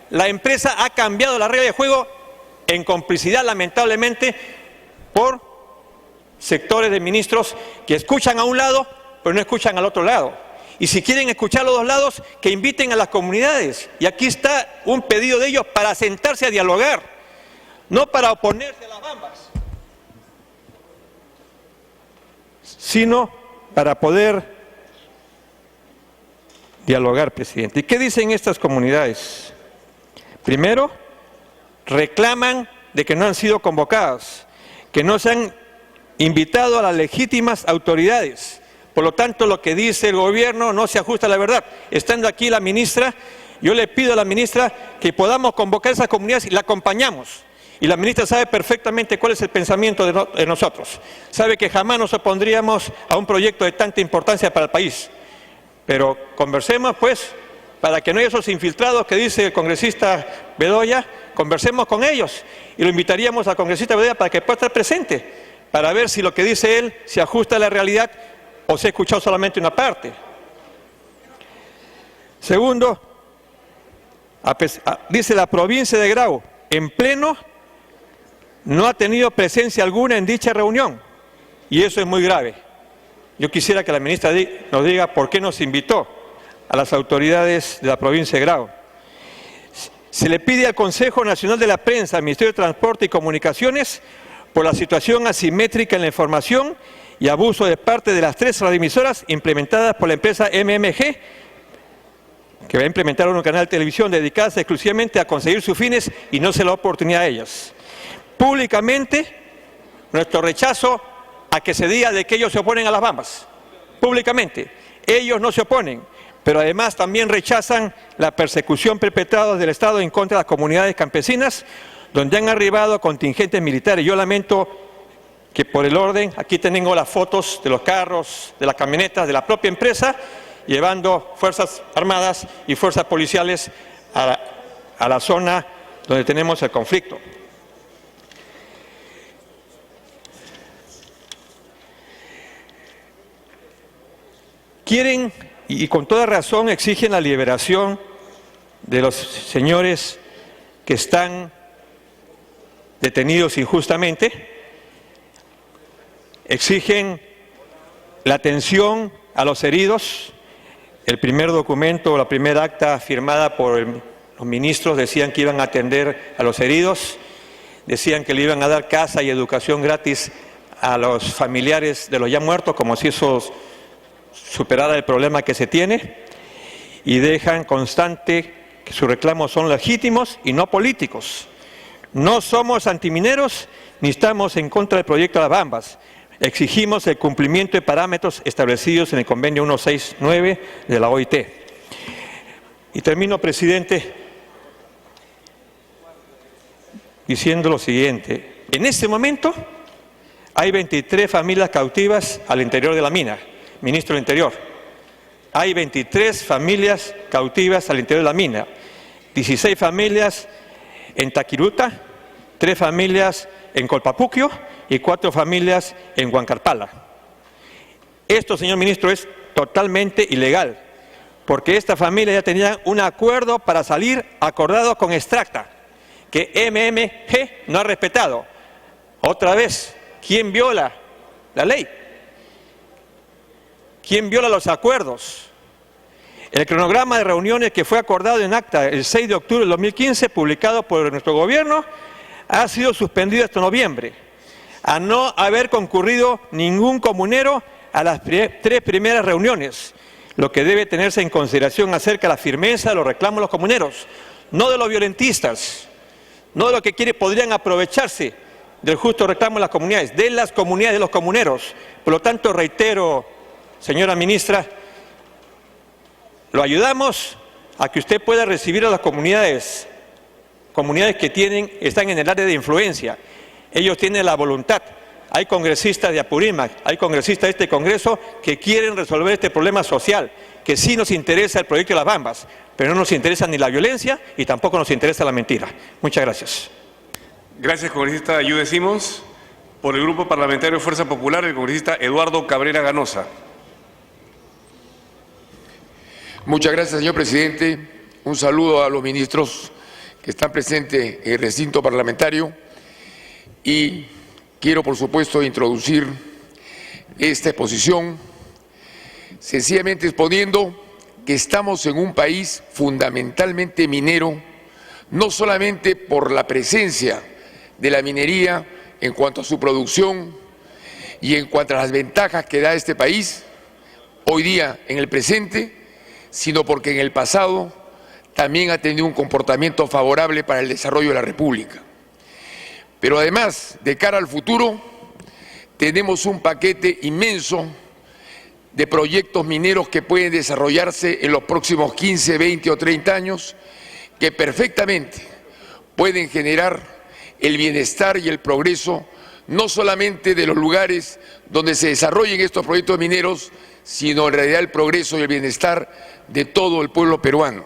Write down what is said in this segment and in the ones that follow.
La empresa ha cambiado la regla de juego en complicidad, lamentablemente, por sectores de ministros que escuchan a un lado, pero no escuchan al otro lado. Y si quieren escuchar a los dos lados, que inviten a las comunidades. Y aquí está un pedido de ellos para sentarse a dialogar, no para oponerse a las bambas, sino para poder dialogar, presidente. ¿Y qué dicen estas comunidades? Primero, reclaman de que no han sido convocadas, que no se han invitado a las legítimas autoridades. Por lo tanto, lo que dice el gobierno no se ajusta a la verdad. Estando aquí la ministra, yo le pido a la ministra que podamos convocar a esas comunidades y la acompañamos. Y la ministra sabe perfectamente cuál es el pensamiento de nosotros. Sabe que jamás nos opondríamos a un proyecto de tanta importancia para el país. Pero conversemos, pues, para que no haya esos infiltrados que dice el congresista Bedoya, conversemos con ellos. Y lo invitaríamos al congresista Bedoya para que pueda estar presente, para ver si lo que dice él se ajusta a la realidad o se ha escuchado solamente una parte. Segundo, dice la provincia de Grau, en pleno, no ha tenido presencia alguna en dicha reunión, y eso es muy grave. Yo quisiera que la ministra nos diga por qué nos invitó a las autoridades de la provincia de Grau. Se le pide al Consejo Nacional de la Prensa, al Ministerio de Transporte y Comunicaciones, por la situación asimétrica en la información y abuso de parte de las 3 radioemisoras implementadas por la empresa MMG, que va a implementar un canal de televisión dedicado exclusivamente a conseguir sus fines y no se le da oportunidad a ellas. Públicamente, nuestro rechazo a que se diga de que ellos se oponen a las bambas. Públicamente, ellos no se oponen, pero además también rechazan la persecución perpetrada desde el Estado en contra de las comunidades campesinas, donde han arribado contingentes militares. Yo lamento que por el orden, aquí tengo las fotos de los carros, de las camionetas, de la propia empresa, llevando fuerzas armadas y fuerzas policiales a la zona donde tenemos el conflicto. Quieren, y con toda razón, exigen la liberación de los señores que están detenidos injustamente, exigen la atención a los heridos. El primer documento, la primera acta firmada por los ministros decían que iban a atender a los heridos, decían que le iban a dar casa y educación gratis a los familiares de los ya muertos, como si eso superara el problema que se tiene, y dejan constante que sus reclamos son legítimos y no políticos. No somos antimineros ni estamos en contra del proyecto de las bambas. Exigimos el cumplimiento de parámetros establecidos en el convenio 169 de la OIT. Y termino, presidente, diciendo lo siguiente. En este momento hay 23 familias cautivas al interior de la mina. Ministro del Interior, hay 23 familias cautivas al interior de la mina, 16 familias en Taquiruta, 3 familias en Colpapuquio y 4 familias en Huancarpala. Esto, señor ministro, es totalmente ilegal, porque esta familia ya tenía un acuerdo para salir acordado con Extracta, que MMG no ha respetado. Otra vez, ¿quién viola la ley? ¿Quién viola los acuerdos? El cronograma de reuniones que fue acordado en acta el 6 de octubre del 2015, publicado por nuestro gobierno, ha sido suspendido hasta noviembre, a no haber concurrido ningún comunero a las 3 primeras reuniones, lo que debe tenerse en consideración acerca de la firmeza de los reclamos de los comuneros, no de los violentistas, no de los que podrían aprovecharse del justo reclamo de las comunidades, de los comuneros. Por lo tanto, reitero, señora ministra, lo ayudamos a que usted pueda recibir a las comunidades que están en el área de influencia. Ellos tienen la voluntad. Hay congresistas de Apurímac, hay congresistas de este Congreso que quieren resolver este problema social, que sí nos interesa el proyecto de las bambas, pero no nos interesa ni la violencia y tampoco nos interesa la mentira. Muchas gracias. Gracias, congresista Yude Simons. Por el Grupo Parlamentario Fuerza Popular, el congresista Eduardo Cabrera Ganosa. Muchas gracias, señor presidente. un saludo a los ministros que están presentes en el recinto parlamentario y quiero, por supuesto, introducir esta exposición sencillamente exponiendo que estamos en un país fundamentalmente minero, no solamente por la presencia de la minería en cuanto a su producción y en cuanto a las ventajas que da este país hoy día en el presente, sino porque en el pasado también ha tenido un comportamiento favorable para el desarrollo de la República. Pero además, de cara al futuro, tenemos un paquete inmenso de proyectos mineros que pueden desarrollarse en los próximos 15, 20 o 30 años, que perfectamente pueden generar el bienestar y el progreso, no solamente de los lugares donde se desarrollen estos proyectos mineros, sino en realidad el progreso y el bienestar de todo el pueblo peruano,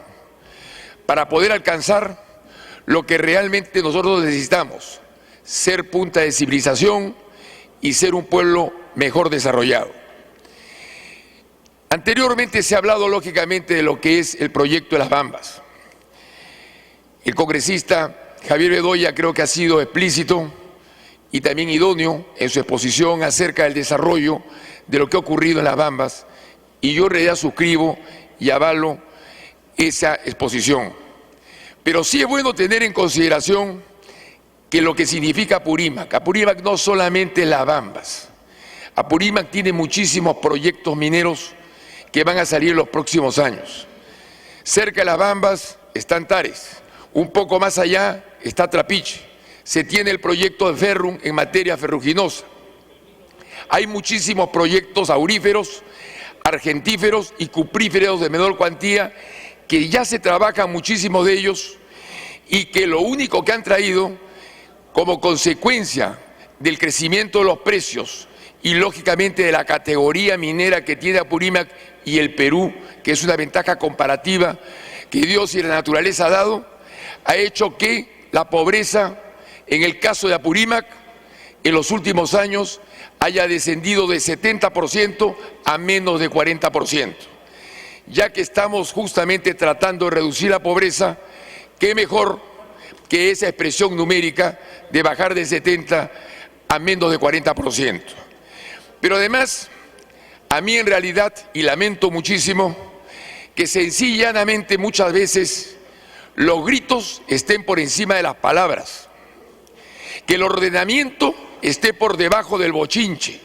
para poder alcanzar lo que realmente nosotros necesitamos, ser punta de civilización y ser un pueblo mejor desarrollado. Anteriormente se ha hablado lógicamente de lo que es el proyecto de las Bambas. El congresista Javier Bedoya creo que ha sido explícito y también idóneo en su exposición acerca del desarrollo de lo que ha ocurrido en las Bambas, y yo en realidad suscribo y avalo esa exposición. Pero sí es bueno tener en consideración que lo que significa Apurímac. Apurímac no solamente las Bambas. Apurímac tiene muchísimos proyectos mineros que van a salir en los próximos años. Cerca de las Bambas está Antares, un poco más allá está Trapiche, se tiene el proyecto de Ferrum en materia ferruginosa. Hay muchísimos proyectos auríferos, argentíferos y cupríferos de menor cuantía que ya se trabajan muchísimos de ellos y que lo único que han traído como consecuencia del crecimiento de los precios y lógicamente de la categoría minera que tiene Apurímac y el Perú, que es una ventaja comparativa que Dios y la naturaleza ha dado, ha hecho que la pobreza, en el caso de Apurímac, en los últimos años haya descendido de 70% a menos de 40%. Ya que estamos justamente tratando de reducir la pobreza, qué mejor que esa expresión numérica de bajar de 70 a menos de 40%. Pero además, a mí en realidad, y lamento muchísimo, que sencillamente muchas veces los gritos estén por encima de las palabras, que el ordenamiento esté por debajo del bochinche,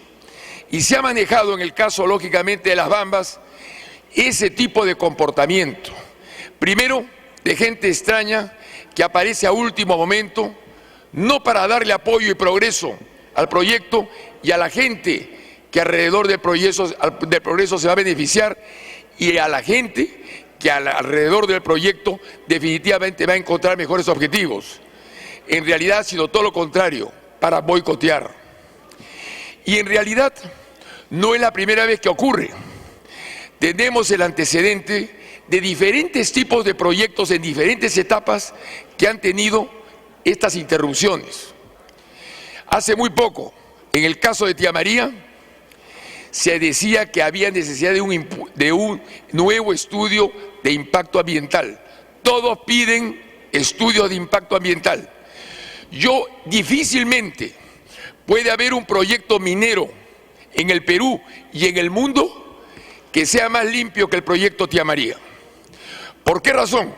y se ha manejado en el caso lógicamente de las Bambas ese tipo de comportamiento, primero de gente extraña que aparece a último momento, no para darle apoyo y progreso al proyecto y a la gente que alrededor del progreso se va a beneficiar, y a la gente que alrededor del proyecto definitivamente va a encontrar mejores objetivos. En realidad, sino todo lo contrario, para boicotear. Y en realidad no es la primera vez que ocurre. Tenemos el antecedente de diferentes tipos de proyectos en diferentes etapas que han tenido estas interrupciones. Hace muy poco, en el caso de Tía María, se decía que había necesidad de un nuevo estudio de impacto ambiental. Todos piden estudios de impacto ambiental. Difícilmente puede haber un proyecto minero en el Perú y en el mundo que sea más limpio que el proyecto Tía María. ¿Por qué razón?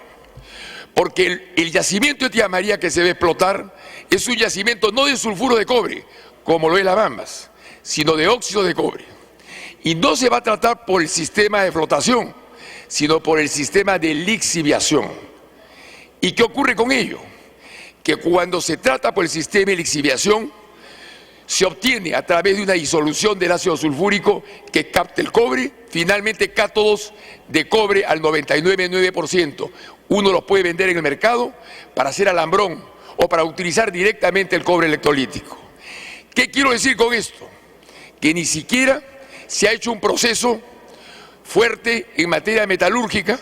Porque el yacimiento de Tía María que se va a explotar es un yacimiento no de sulfuro de cobre, como lo es las Bambas, sino de óxido de cobre. Y no se va a tratar por el sistema de flotación, sino por el sistema de lixiviación. ¿Y qué ocurre con ello? Que cuando se trata por el sistema de lixiviación, se obtiene a través de una disolución del ácido sulfúrico que capta el cobre, finalmente cátodos de cobre al 99,9%. Uno los puede vender en el mercado para hacer alambrón o para utilizar directamente el cobre electrolítico. ¿Qué quiero decir con esto? Que ni siquiera se ha hecho un proceso fuerte en materia metalúrgica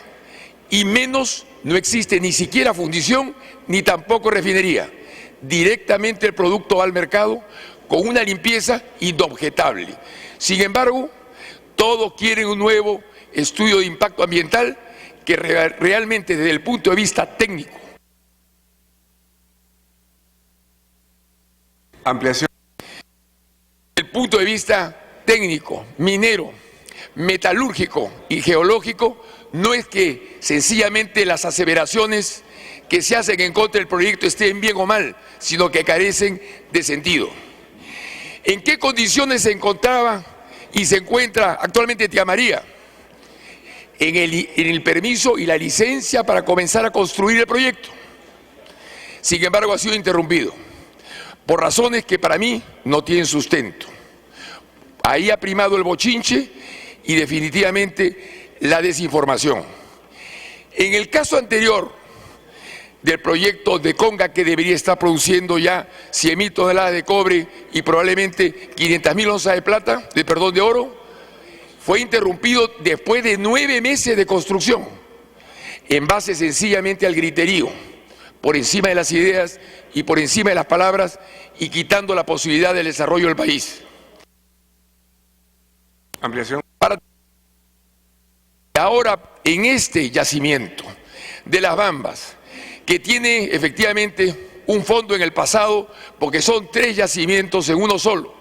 y menos no existe ni siquiera fundición ni tampoco refinería. Directamente el producto va al mercado con una limpieza inobjetable. Sin embargo, todos quieren un nuevo estudio de impacto ambiental que realmente desde el punto de vista técnico, Ampliación. desde el punto de vista técnico, minero, metalúrgico y geológico, no es que sencillamente las aseveraciones que se hacen en contra del proyecto estén bien o mal, sino que carecen de sentido. ¿En qué condiciones se encontraba y se encuentra actualmente Tía María? En el permiso y la licencia para comenzar a construir el proyecto. Sin embargo, ha sido interrumpido por razones que para mí no tienen sustento. Ahí ha primado el bochinche y definitivamente la desinformación. En el caso anterior del proyecto de Conga, que debería estar produciendo ya 100.000 toneladas de cobre y probablemente 500.000 onzas de oro, fue interrumpido después de 9 meses de construcción, en base sencillamente al griterío, por encima de las ideas y por encima de las palabras, y quitando la posibilidad del desarrollo del país. Ampliación. Ahora, en este yacimiento de Las Bambas, que tiene efectivamente un fondo en el pasado, porque son 3 yacimientos en uno solo: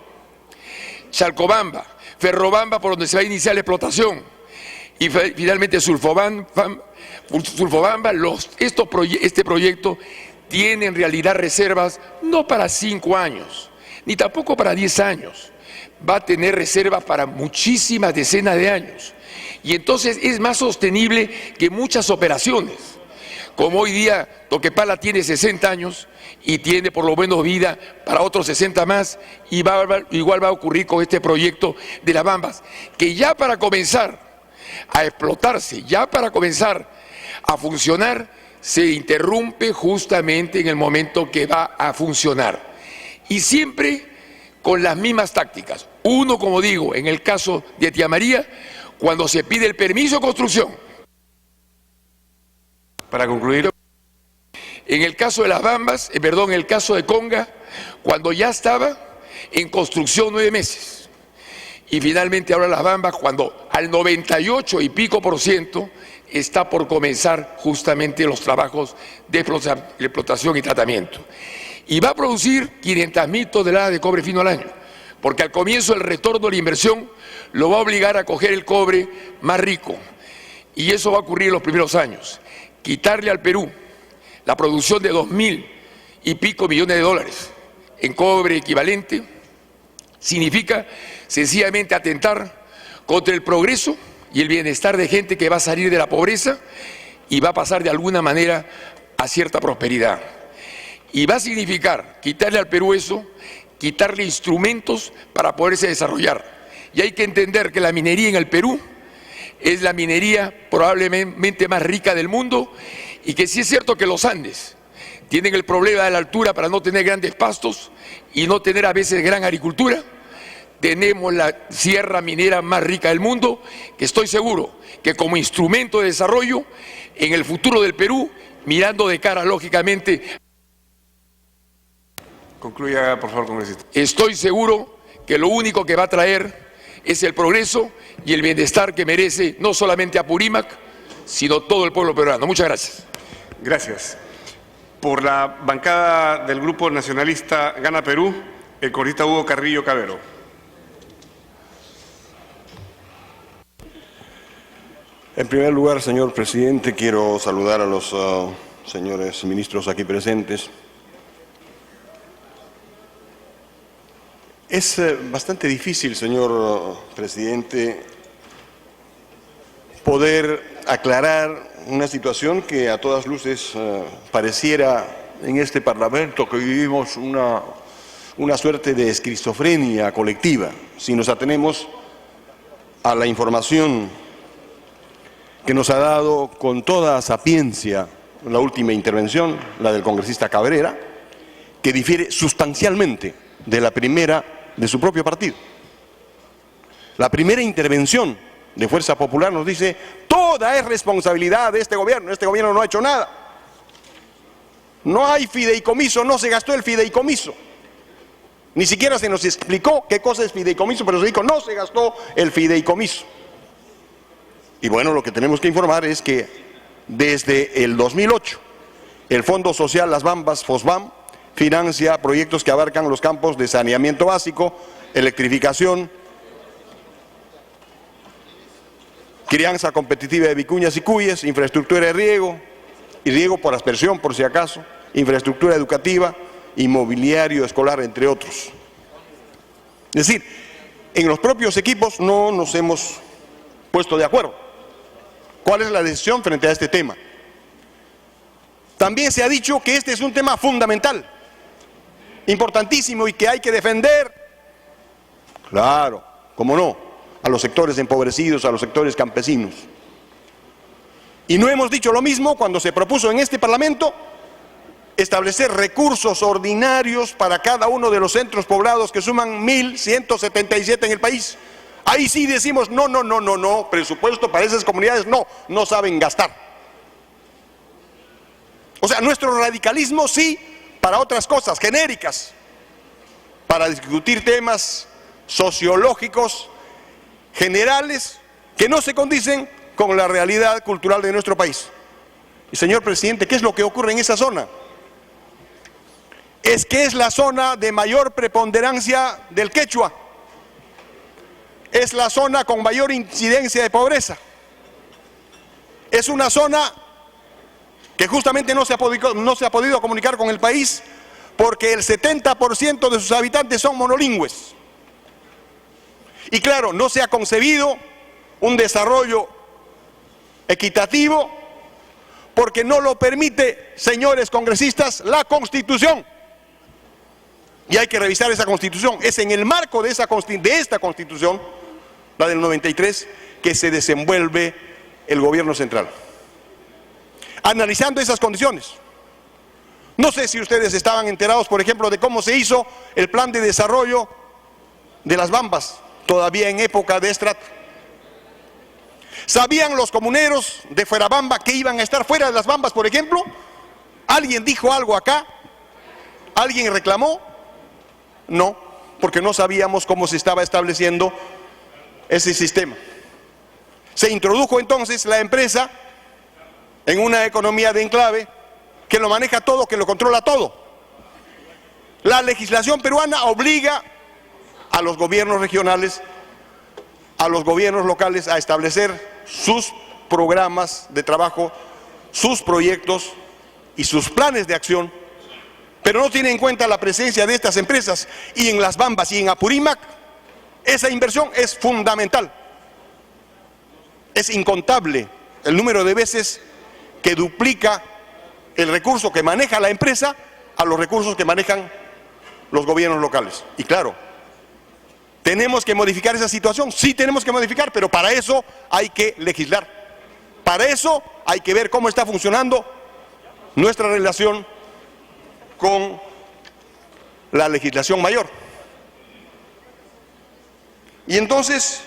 Chalcobamba, Ferrobamba, por donde se va a iniciar la explotación, y finalmente Sulfobamba. Este proyecto tiene en realidad reservas no para 5 años, ni tampoco para 10 años. Va a tener reservas para muchísimas decenas de años. Y entonces es más sostenible que muchas operaciones. Como hoy día Toquepala tiene 60 años y tiene por lo menos vida para otros 60 más, y igual va a ocurrir con este proyecto de Las Bambas, que ya para comenzar a explotarse, ya para comenzar a funcionar, se interrumpe justamente en el momento que va a funcionar. Y siempre con las mismas tácticas. Uno, como digo, en el caso de Tía María, cuando se pide el permiso de construcción. Para concluir. En el caso de Las Bambas, en el caso de Conga, cuando ya estaba en construcción 9 meses. Y finalmente ahora Las Bambas, cuando al 98 y pico % está por comenzar justamente los trabajos de explotación y tratamiento. Y va a producir 500.000 toneladas de cobre fino al año, porque al comienzo el retorno de la inversión lo va a obligar a coger el cobre más rico. Y eso va a ocurrir en los primeros años. Quitarle al Perú la producción de 2.000 y pico millones de dólares en cobre equivalente significa sencillamente atentar contra el progreso y el bienestar de gente que va a salir de la pobreza y va a pasar de alguna manera a cierta prosperidad. Y va a significar quitarle al Perú eso, quitarle instrumentos para poderse desarrollar. Y hay que entender que la minería en el Perú es la minería probablemente más rica del mundo, y que sí es cierto que los Andes tienen el problema de la altura para no tener grandes pastos y no tener a veces gran agricultura. Tenemos la sierra minera más rica del mundo, que estoy seguro que como instrumento de desarrollo en el futuro del Perú, mirando de cara lógicamente. Concluya, por favor, congresista. Estoy seguro que lo único que va a traer es el progreso y el bienestar que merece no solamente Apurímac, sino todo el pueblo peruano. Muchas gracias. Gracias. Por la bancada del Grupo Nacionalista Gana Perú, el congresista Hugo Carrillo Cabero. En primer lugar, señor presidente, quiero saludar a los señores ministros aquí presentes. Es bastante difícil, señor presidente, poder aclarar una situación que a todas luces pareciera en este Parlamento que vivimos una suerte de esquizofrenia colectiva. Si nos atenemos a la información que nos ha dado con toda sapiencia la última intervención, la del congresista Cabrera, que difiere sustancialmente de la primera de su propio partido. La primera intervención de Fuerza Popular nos dice: toda es responsabilidad de este gobierno no ha hecho nada. No hay fideicomiso, no se gastó el fideicomiso. Ni siquiera se nos explicó qué cosa es fideicomiso, pero se dijo: no se gastó el fideicomiso. Y bueno, lo que tenemos que informar es que Desde el 2008, el Fondo Social Las Bambas, FOSBAM, financia proyectos que abarcan los campos de saneamiento básico, electrificación, crianza competitiva de vicuñas y cuyes, infraestructura de riego, y riego por aspersión, por si acaso, infraestructura educativa y mobiliario escolar, entre otros. Es decir, en los propios equipos no nos hemos puesto de acuerdo. ¿Cuál es la decisión frente a este tema? También se ha dicho que este es un tema fundamental, importantísimo y que hay que defender. Claro, cómo no, a los sectores empobrecidos, a los sectores campesinos. Y no hemos dicho lo mismo cuando se propuso en este Parlamento establecer recursos ordinarios para cada uno de los centros poblados que suman 1.177 en el país. Ahí sí decimos no, presupuesto para esas comunidades no saben gastar. O sea, nuestro radicalismo sí para otras cosas genéricas, para discutir temas sociológicos generales que no se condicen con la realidad cultural de nuestro país. Y señor presidente, ¿qué es lo que ocurre en esa zona? Es que es la zona de mayor preponderancia del quechua, es la zona con mayor incidencia de pobreza, es una zona que justamente no se ha podido comunicar con el país porque el 70% de sus habitantes son monolingües. Y claro, no se ha concebido un desarrollo equitativo porque no lo permite, señores congresistas, la Constitución. Y hay que revisar esa Constitución. Es en el marco de esta Constitución, la del 93, que se desenvuelve el gobierno central. Analizando esas condiciones. No sé si ustedes estaban enterados, por ejemplo, de cómo se hizo el plan de desarrollo de Las Bambas, todavía en época de Estrato. ¿Sabían los comuneros de Fuerabamba que iban a estar fuera de Las Bambas, por ejemplo? ¿Alguien dijo algo acá? ¿Alguien reclamó? No, porque no sabíamos cómo se estaba estableciendo ese sistema. Se introdujo entonces la empresa en una economía de enclave que lo maneja todo, que lo controla todo. La legislación peruana obliga a los gobiernos regionales, a los gobiernos locales a establecer sus programas de trabajo, sus proyectos y sus planes de acción, pero no tiene en cuenta la presencia de estas empresas. Y en Las Bambas y en Apurímac esa inversión es fundamental. Es incontable el número de veces que duplica el recurso que maneja la empresa a los recursos que manejan los gobiernos locales. Y claro, ¿tenemos que modificar esa situación? Sí tenemos que modificar, pero para eso hay que legislar. Para eso hay que ver cómo está funcionando nuestra relación con la legislación mayor. Y entonces,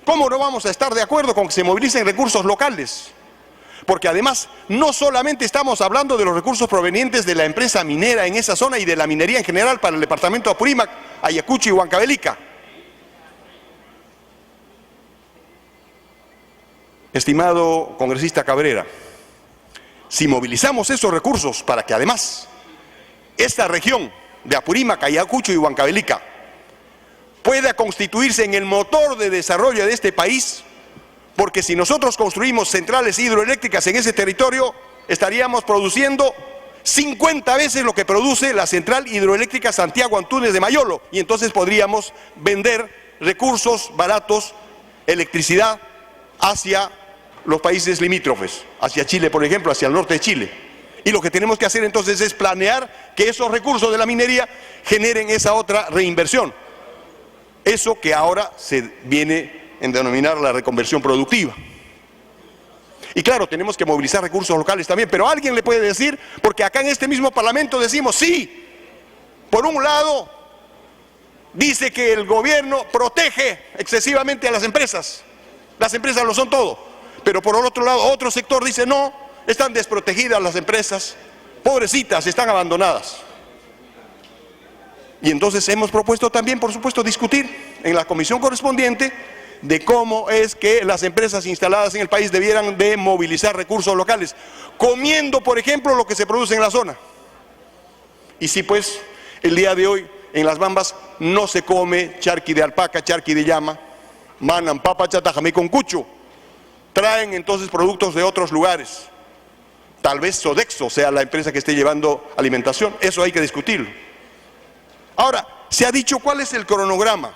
¿cómo no vamos a estar de acuerdo con que se movilicen recursos locales? Porque además, no solamente estamos hablando de los recursos provenientes de la empresa minera en esa zona y de la minería en general para el departamento de Apurímac, Ayacucho y Huancavelica. Estimado congresista Cabrera, si movilizamos esos recursos para que además esta región de Apurímac, Ayacucho y Huancavelica pueda constituirse en el motor de desarrollo de este país, porque si nosotros construimos centrales hidroeléctricas en ese territorio, estaríamos produciendo 50 veces lo que produce la central hidroeléctrica Santiago Antúnez de Mayolo, y entonces podríamos vender recursos baratos, electricidad, hacia los países limítrofes, hacia Chile, por ejemplo, hacia el norte de Chile. Y lo que tenemos que hacer entonces es planear que esos recursos de la minería generen esa otra reinversión. Eso que ahora se viene en denominar la reconversión productiva. Y claro, tenemos que movilizar recursos locales también, pero alguien le puede decir, porque acá en este mismo Parlamento decimos, sí, por un lado, dice que el gobierno protege excesivamente a las empresas lo son todo, pero por otro lado, otro sector dice, no, están desprotegidas las empresas, pobrecitas, están abandonadas. Y entonces hemos propuesto también, por supuesto, discutir en la comisión correspondiente de cómo es que las empresas instaladas en el país debieran de movilizar recursos locales, comiendo, por ejemplo, lo que se produce en la zona. Y sí, pues, el día de hoy en Las Bambas no se come charqui de alpaca, charqui de llama, manan, papa, chatajamé con cucho. Traen entonces productos de otros lugares. Tal vez Sodexo sea la empresa que esté llevando alimentación. Eso hay que discutirlo. Ahora, se ha dicho cuál es el cronograma.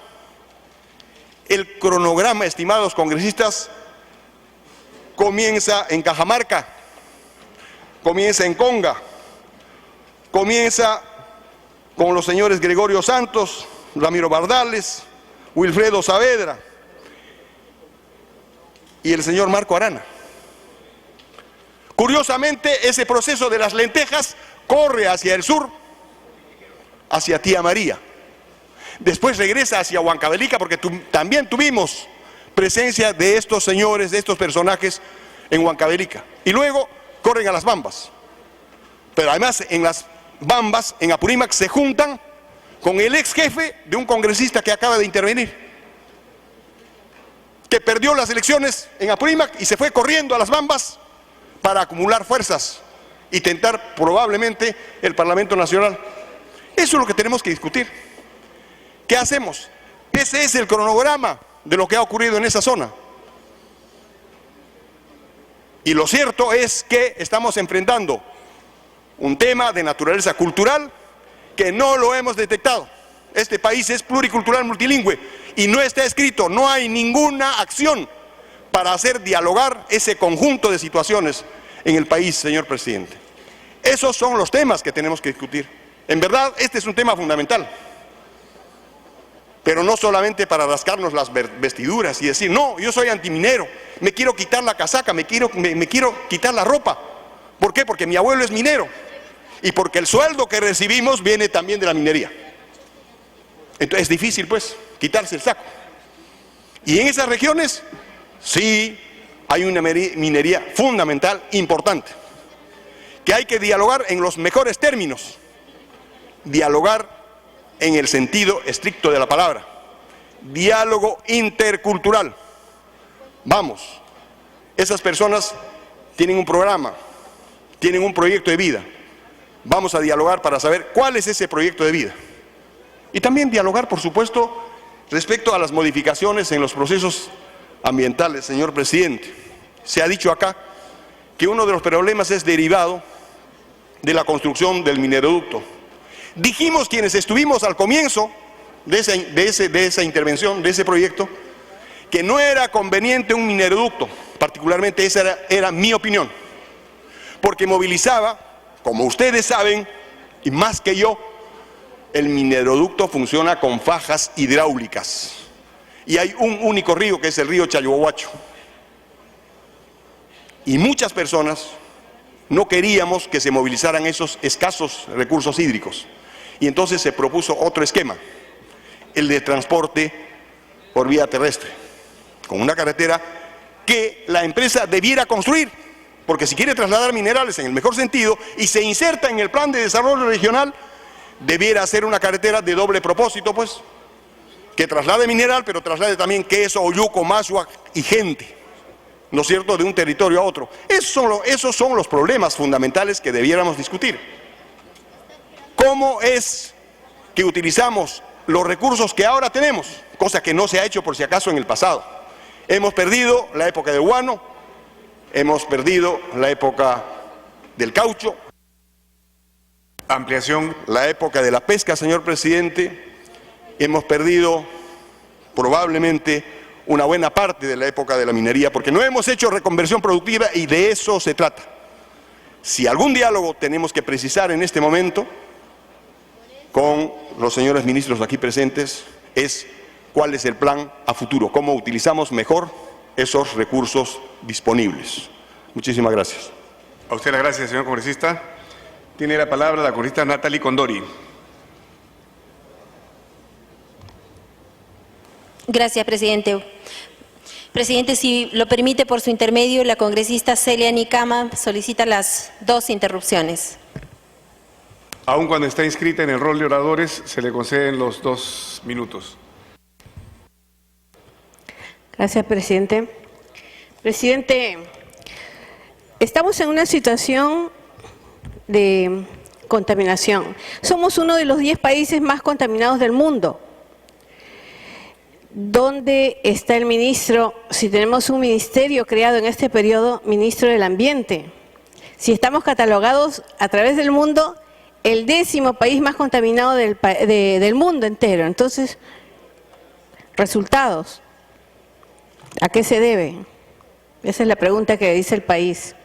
El cronograma, estimados congresistas, comienza en Cajamarca, comienza en Conga, comienza con los señores Gregorio Santos, Ramiro Bardales, Wilfredo Saavedra y el señor Marco Arana. Curiosamente, ese proceso de las lentejas corre hacia el sur, hacia Tía María. Después regresa hacia Huancavelica, porque también tuvimos presencia de estos señores, de estos personajes en Huancavelica. Y luego corren a Las Bambas. Pero además en Las Bambas, en Apurímac, se juntan con el ex jefe de un congresista que acaba de intervenir, que perdió las elecciones en Apurímac y se fue corriendo a Las Bambas para acumular fuerzas y tentar probablemente el Parlamento Nacional. Eso es lo que tenemos que discutir. ¿Qué hacemos? Ese es el cronograma de lo que ha ocurrido en esa zona. Y lo cierto es que estamos enfrentando un tema de naturaleza cultural que no lo hemos detectado. Este país es pluricultural multilingüe y no está escrito, no hay ninguna acción para hacer dialogar ese conjunto de situaciones en el país, señor presidente. Esos son los temas que tenemos que discutir. En verdad, este es un tema fundamental. Pero no solamente para rascarnos las vestiduras y decir, no, yo soy antiminero, me quiero quitar la casaca, me quiero quitar la ropa. ¿Por qué? Porque mi abuelo es minero y porque el sueldo que recibimos viene también de la minería. Entonces es difícil, pues, quitarse el saco. Y en esas regiones, sí, hay una minería fundamental, importante, que hay que dialogar en los mejores términos, dialogar en el sentido estricto de la palabra, diálogo intercultural. Vamos, esas personas tienen un programa, tienen un proyecto de vida. Vamos a dialogar para saber cuál es ese proyecto de vida. Y también dialogar, por supuesto, respecto a las modificaciones en los procesos ambientales, señor presidente. Se ha dicho acá que uno de los problemas es derivado de la construcción del mineroducto. Dijimos quienes estuvimos al comienzo de esa intervención, de ese proyecto, que no era conveniente un mineroducto, particularmente esa era mi opinión, porque movilizaba, como ustedes saben, y más que yo, el mineroducto funciona con fajas hidráulicas. Y hay un único río, que es el río Chayohuacho. Y muchas personas no queríamos que se movilizaran esos escasos recursos hídricos. Y entonces se propuso otro esquema, el de transporte por vía terrestre, con una carretera que la empresa debiera construir, porque si quiere trasladar minerales en el mejor sentido y se inserta en el plan de desarrollo regional, debiera ser una carretera de doble propósito, pues, que traslade mineral, pero traslade también queso, oyuco, masua y gente, ¿no es cierto?, de un territorio a otro. Esos son los problemas fundamentales que debiéramos discutir. ¿Cómo es que utilizamos los recursos que ahora tenemos? Cosa que no se ha hecho por si acaso en el pasado. Hemos perdido la época del guano, hemos perdido la época del caucho, Ampliación. la época de la pesca, señor presidente, hemos perdido probablemente una buena parte de la época de la minería, porque no hemos hecho reconversión productiva y de eso se trata. Si algún diálogo tenemos que precisar en este momento con los señores ministros aquí presentes, es cuál es el plan a futuro, cómo utilizamos mejor esos recursos disponibles. Muchísimas gracias. A usted las gracias, señor congresista. Tiene la palabra la congresista Natalie Condori. Gracias, presidente. Presidente, si lo permite, por su intermedio, la congresista Celia Nicama solicita las 2 interrupciones. Aun cuando está inscrita en el rol de oradores, se le conceden los 2 minutos. Gracias, presidente. Presidente, estamos en una situación de contaminación. Somos uno de los 10 países más contaminados del mundo. ¿Dónde está el ministro, si tenemos un ministerio creado en este periodo, ministro del Ambiente? Si estamos catalogados a través del mundo, el 10º país más contaminado del mundo entero. Entonces, resultados, ¿a qué se debe? Esa es la pregunta que dice el país.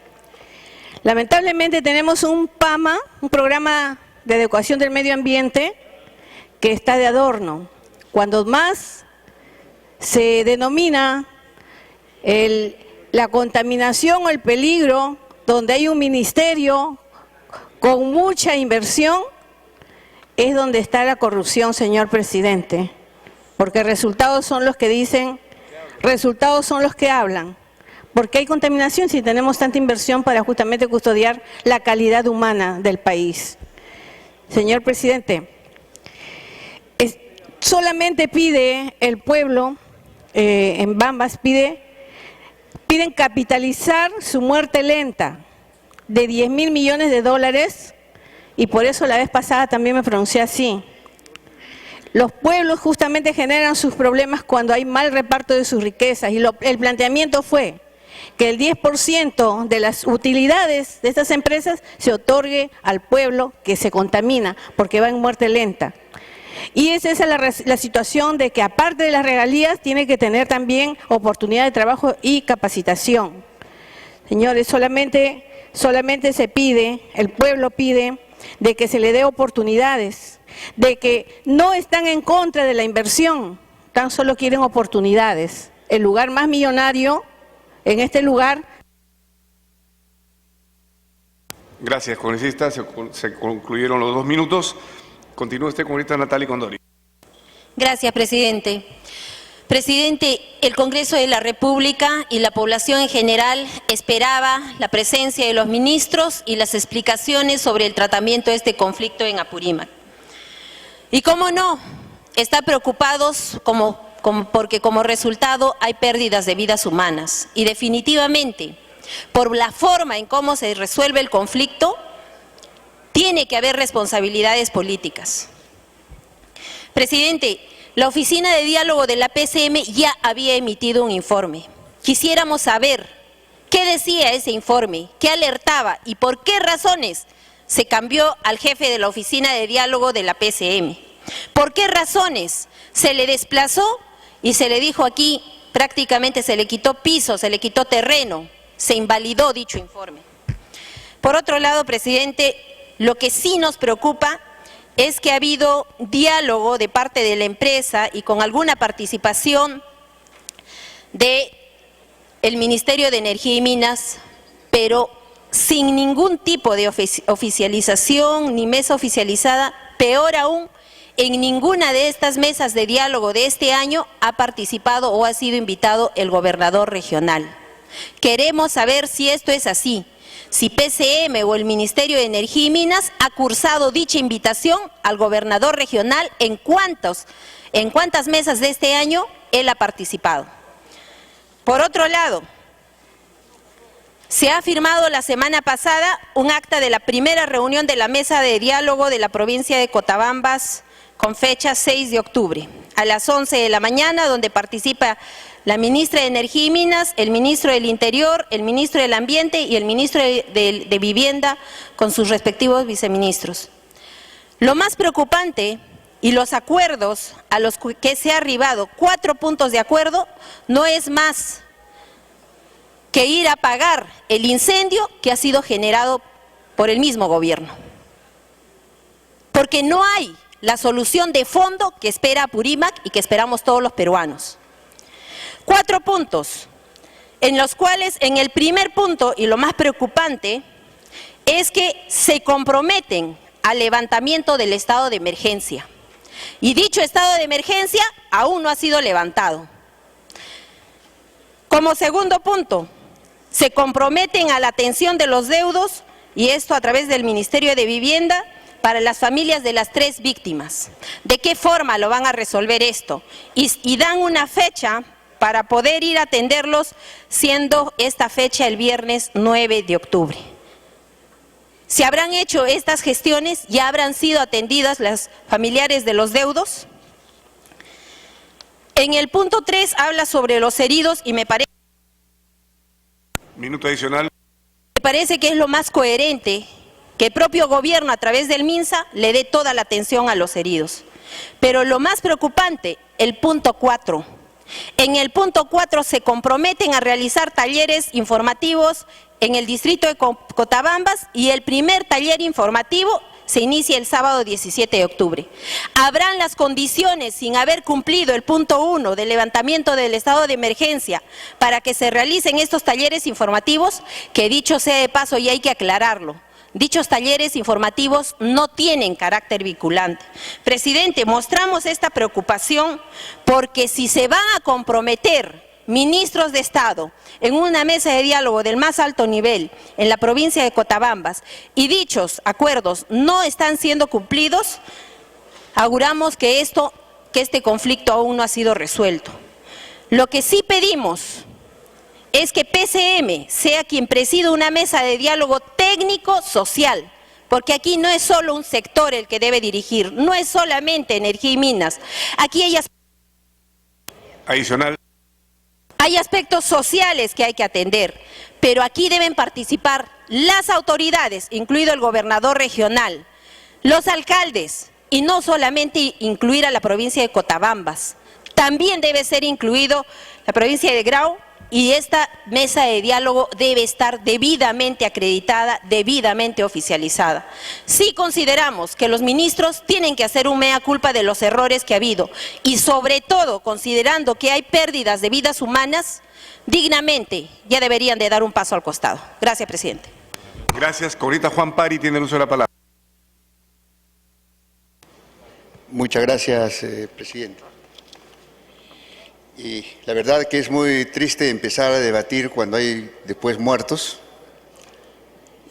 Lamentablemente tenemos un PAMA, un programa de adecuación del medio ambiente, que está de adorno. Cuando más se denomina la contaminación o el peligro, donde hay un ministerio con mucha inversión, es donde está la corrupción, señor presidente. Porque resultados son los que dicen, resultados son los que hablan. Porque hay contaminación si tenemos tanta inversión para justamente custodiar la calidad humana del país. Señor presidente, solamente pide el pueblo, en Bambas, piden capitalizar su muerte lenta de 10.000 millones de dólares, y por eso la vez pasada también me pronuncié así. Los pueblos justamente generan sus problemas cuando hay mal reparto de sus riquezas, y el planteamiento fue que el 10% de las utilidades de estas empresas se otorgue al pueblo que se contamina, porque va en muerte lenta. Y esa es la situación de que, aparte de las regalías, tiene que tener también oportunidad de trabajo y capacitación. Señores, solamente se pide, el pueblo pide, de que se le dé oportunidades, de que no están en contra de la inversión, tan solo quieren oportunidades. El lugar más millonario, en este lugar. Gracias, congresista. Se concluyeron los 2 minutos. Continúa usted, congresista Natalie Condori. Gracias, presidente. Presidente, el Congreso de la República y la población en general esperaba la presencia de los ministros y las explicaciones sobre el tratamiento de este conflicto en Apurímac. Y cómo no, está preocupados porque como resultado hay pérdidas de vidas humanas. Y definitivamente, por la forma en cómo se resuelve el conflicto, tiene que haber responsabilidades políticas. Presidente, la Oficina de Diálogo de la PCM ya había emitido un informe. Quisiéramos saber qué decía ese informe, qué alertaba y por qué razones se cambió al jefe de la Oficina de Diálogo de la PCM. ¿Por qué razones se le desplazó y se le dijo aquí, prácticamente se le quitó piso, se le quitó terreno, se invalidó dicho informe? Por otro lado, presidente, lo que sí nos preocupa es que ha habido diálogo de parte de la empresa y con alguna participación del Ministerio de Energía y Minas, pero sin ningún tipo de oficialización ni mesa oficializada. Peor aún, en ninguna de estas mesas de diálogo de este año ha participado o ha sido invitado el gobernador regional. Queremos saber si esto es así. Si PCM o el Ministerio de Energía y Minas ha cursado dicha invitación al gobernador regional, en cuántas mesas de este año él ha participado. Por otro lado, se ha firmado la semana pasada un acta de la primera reunión de la mesa de diálogo de la provincia de Cotabambas con fecha 6 de octubre, a las 11 de la mañana, donde participa la ministra de Energía y Minas, el ministro del Interior, el ministro del Ambiente y el ministro de Vivienda con sus respectivos viceministros. Lo más preocupante y los acuerdos a los que se ha arribado, 4 puntos de acuerdo, no es más que ir a apagar el incendio que ha sido generado por el mismo gobierno. Porque no hay la solución de fondo que espera Apurímac y que esperamos todos los peruanos. 4 puntos, en los cuales en el primer punto, y lo más preocupante, es que se comprometen al levantamiento del estado de emergencia. Y dicho estado de emergencia aún no ha sido levantado. Como segundo punto, se comprometen a la atención de los deudos, y esto a través del Ministerio de Vivienda, para las familias de las 3 víctimas. ¿De qué forma lo van a resolver esto? Y dan una fecha para poder ir a atenderlos, siendo esta fecha el viernes 9 de octubre. ¿Se habrán hecho estas gestiones? ¿Ya habrán sido atendidas las familiares de los deudos? En el punto 3 habla sobre los heridos y me parece Minuto adicional. que es lo más coherente que el propio gobierno a través del MINSA le dé toda la atención a los heridos. Pero lo más preocupante, el punto 4. En el punto 4 se comprometen a realizar talleres informativos en el distrito de Cotabambas y el primer taller informativo se inicia el sábado 17 de octubre. ¿Habrán las condiciones, sin haber cumplido el punto 1 del levantamiento del estado de emergencia, para que se realicen estos talleres informativos? Que dicho sea de paso, y hay que aclararlo, dichos talleres informativos no tienen carácter vinculante. Presidente, mostramos esta preocupación porque si se van a comprometer ministros de Estado en una mesa de diálogo del más alto nivel en la provincia de Cotabambas y dichos acuerdos no están siendo cumplidos, auguramos que este conflicto aún no ha sido resuelto. Lo que sí pedimos es que PCM sea quien presida una mesa de diálogo técnico-social, porque aquí no es solo un sector el que debe dirigir, no es solamente energía y minas, aquí Adicional. hay aspectos sociales que hay que atender, pero aquí deben participar las autoridades, incluido el gobernador regional, los alcaldes, y no solamente incluir a la provincia de Cotabambas, también debe ser incluido la provincia de Grau, y esta mesa de diálogo debe estar debidamente acreditada, debidamente oficializada. Sí consideramos que los ministros tienen que hacer un mea culpa de los errores que ha habido y sobre todo considerando que hay pérdidas de vidas humanas, dignamente ya deberían de dar un paso al costado. Gracias, presidente. Gracias. Corita Juan Pari tiene el uso de la palabra. Muchas gracias, presidente. Y la verdad que es muy triste empezar a debatir cuando hay después muertos,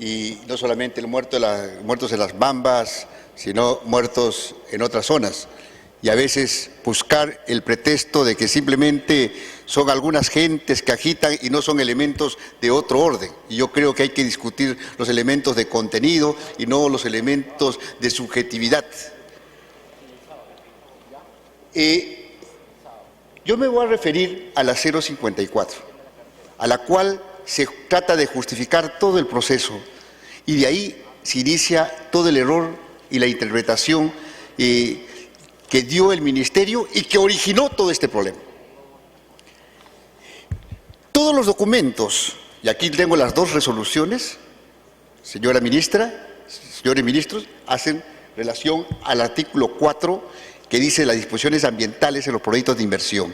y no solamente el muertos en las Bambas, sino muertos en otras zonas, y a veces buscar el pretexto de que simplemente son algunas gentes que agitan y no son elementos de otro orden. Y yo creo que hay que discutir los elementos de contenido y no los elementos de subjetividad. Yo me voy a referir a la 054, a la cual se trata de justificar todo el proceso, y de ahí se inicia todo el error y la interpretación que dio el Ministerio y que originó todo este problema. Todos los documentos, y aquí tengo las dos resoluciones, señora ministra, señores ministros, hacen relación al artículo 4 que dice las disposiciones ambientales en los proyectos de inversión.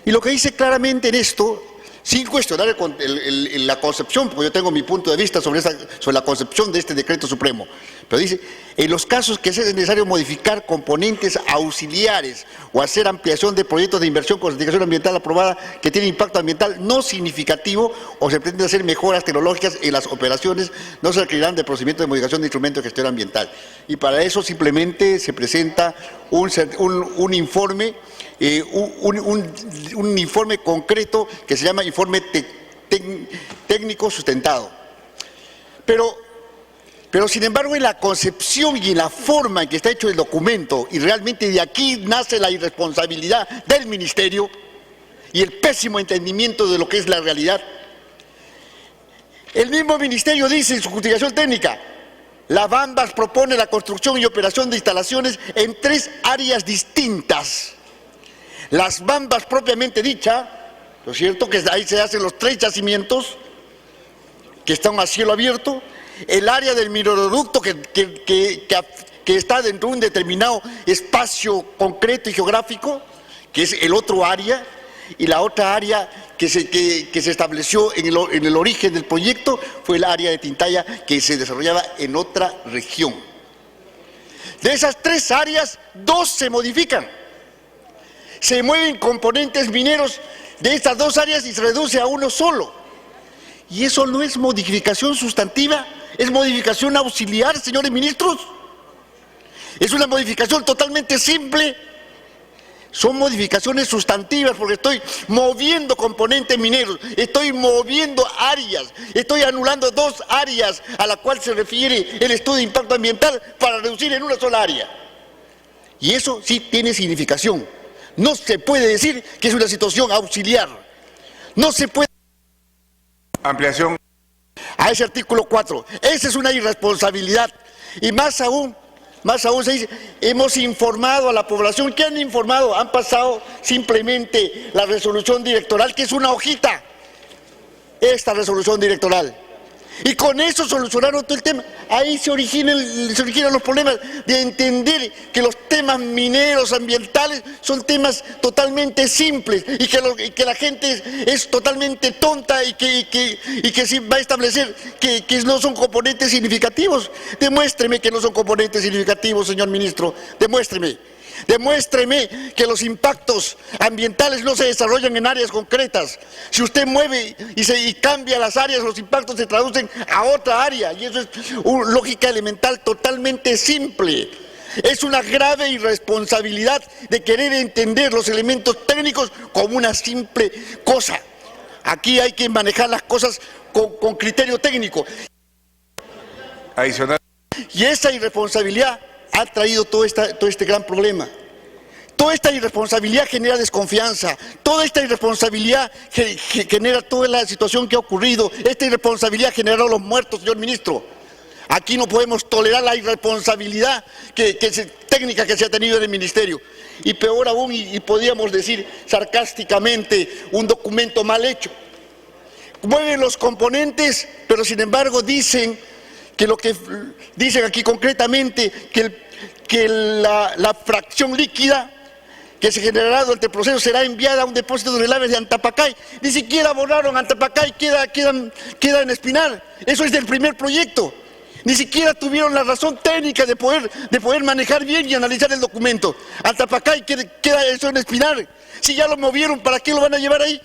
Y lo que dice claramente en esto, sin cuestionar la concepción, porque yo tengo mi punto de vista sobre la concepción de este decreto supremo, pero dice, en los casos que sea necesario modificar componentes auxiliares o hacer ampliación de proyectos de inversión con certificación ambiental aprobada que tiene impacto ambiental no significativo o se pretende hacer mejoras tecnológicas en las operaciones, no se requerirán de procedimiento de modificación de instrumentos de gestión ambiental. Y para eso simplemente se presenta un informe, un informe concreto que se llama informe técnico sustentado. Pero sin embargo, en la concepción y en la forma en que está hecho el documento, y realmente de aquí nace la irresponsabilidad del Ministerio y el pésimo entendimiento de lo que es la realidad. El mismo Ministerio dice en su justificación técnica, la Bambas propone la construcción y operación de instalaciones en 3 áreas distintas. Las Bambas propiamente dicha, ¿no es cierto?, que ahí se hacen los 3 yacimientos que están a cielo abierto, el área del mineroducto que está dentro de un determinado espacio concreto y geográfico, que es el otro área, y la otra área que se estableció en el origen del proyecto fue el área de Tintaya, que se desarrollaba en otra región. De esas 3 áreas, 2 se modifican. Se mueven componentes mineros de estas 2 áreas y se reduce a uno solo. Y eso no es modificación sustantiva, es modificación auxiliar, señores ministros. Es una modificación totalmente simple, Son modificaciones sustantivas porque estoy moviendo componentes mineros, estoy moviendo áreas, estoy anulando 2 áreas a las cuales se refiere el estudio de impacto ambiental para reducir en una sola área. Y eso sí tiene significación. No se puede decir que es una situación auxiliar. No se puede... Ampliación. A ese artículo 4. Esa es una irresponsabilidad. Y más aún se dice, hemos informado a la población. ¿Qué han informado? Han pasado simplemente la resolución directoral, que es una hojita. Esta resolución directoral. Y con eso solucionaron todo el tema. Ahí se originan los problemas de entender que los temas mineros, ambientales, son temas totalmente simples y que la gente es totalmente tonta y que sí va a establecer que no son componentes significativos. Demuéstreme que no son componentes significativos, señor ministro. Demuéstreme. Demuéstreme que los impactos ambientales no se desarrollan en áreas concretas. Si usted mueve y cambia las áreas, los impactos se traducen a otra área. Y eso es una lógica elemental totalmente simple. Es una grave irresponsabilidad de querer entender los elementos técnicos como una simple cosa. Aquí hay que manejar las cosas con criterio técnico. Adicional. Y esa irresponsabilidad ha traído todo este gran problema. Toda esta irresponsabilidad genera desconfianza, toda esta irresponsabilidad genera toda la situación que ha ocurrido, esta irresponsabilidad generó los muertos, señor ministro. Aquí no podemos tolerar la irresponsabilidad técnica que se ha tenido en el ministerio. Y peor aún, y podríamos decir sarcásticamente, un documento mal hecho. Mueven los componentes, pero sin embargo dicen que lo que dicen aquí concretamente, que la fracción líquida que se generará durante el proceso será enviada a un depósito de relaves de Antapacay. Ni siquiera borraron Antapacay, queda en Espinar. Eso es del primer proyecto. Ni siquiera tuvieron la razón técnica de poder manejar bien y analizar el documento. Antapacay queda eso en Espinar. Si ya lo movieron, ¿para qué lo van a llevar ahí?